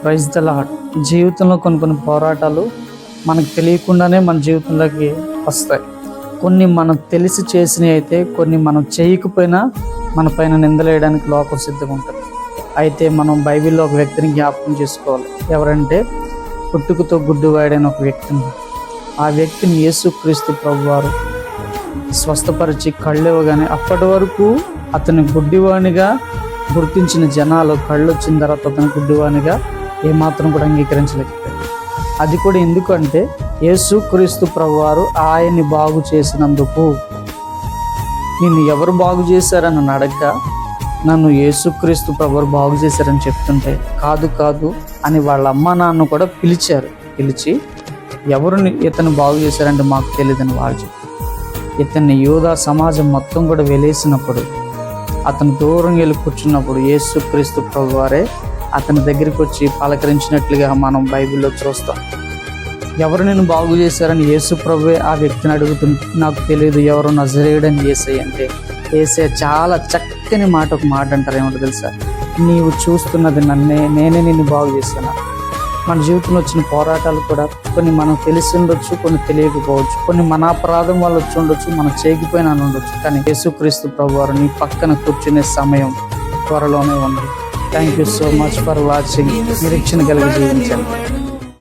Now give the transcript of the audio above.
Praise the lord. జీవితంలో కొన్ని పోరాటాలు మనకు తెలియకుండానే మన జీవితంలోకి వస్తాయి. కొన్ని మనం తెలిసి చేసినవి అయితే, కొన్ని మనం చేయకపోయినా మన పైన నిందలేయడానికి లోకం సిద్ధంగా ఉంటుంది. అయితే మనం బైబిల్లో ఒక వ్యక్తిని జ్ఞాపకం చేసుకోవాలి. ఎవరంటే పుట్టుకతో గుడ్డివాడైన ఒక వ్యక్తిని. ఆ వ్యక్తిని యేసుక్రీస్తు ప్రభువారు స్వస్థపరిచి కళ్ళు ఇవ్వగానే అప్పటి వరకు అతని గుడ్డివాణిగా గుర్తించిన జనాలు కళ్ళు వచ్చిన తర్వాత అతని గుడ్డివాణిగా ఏమాత్రం కూడా అంగీకరించలేకపోయారు. అది కూడా ఎందుకంటే యేసుక్రీస్తు ప్రభువారు ఆయన్ని బాగు చేసినందుకు. నిన్ను ఎవరు బాగు చేశారని నన్ను అడగగా, నన్ను యేసుక్రీస్తు ప్రభువారు బాగు చేశారని చెప్తుంటే, కాదు అని వాళ్ళ అమ్మ నాన్న కూడా పిలిచి ఎవరు ఇతను బాగు చేశారంటే మాకు తెలియదని వాళ్ళు చెప్పారు. ఇతన్ని యూదా సమాజం మొత్తం కూడా వెలేసినప్పుడు, అతను దూరం వెళ్ళి కూర్చున్నప్పుడు యేసుక్రీస్తు ప్రభువారే అతని దగ్గరికి వచ్చి పలకరించినట్లుగా మనం బైబిల్లో చూస్తాం. ఎవరు నేను బాగు చేశారని యేసు ప్రభువే ఆ వ్యక్తిని అడుగుతుంది. నాకు తెలియదు ఎవరు నజరేయుడని యేసయ్య అంటే, యేసయ్య చాలా చక్కని ఒక మాట అంటారు. ఏమంటారు తెలుసా? నీవు చూస్తున్నది నన్నే, నేనే నిన్ను బాగు చేశాను. మన జీవితంలో వచ్చిన పోరాటాలు కూడా కొన్ని మనం తెలిసి ఉండొచ్చు, కొన్ని తెలియకపోవచ్చు, కొన్ని మన అపరాధం వల్ల వచ్చి ఉండొచ్చు, మనం చేయకపోయినా ఉండొచ్చు. కానీ యేసుక్రీస్తు ప్రభువారు నీ పక్కన కూర్చునే సమయం త్వరలోనే ఉంది. Thank you so much for watching. నిరీక్షణ కలిగి జీవించండి.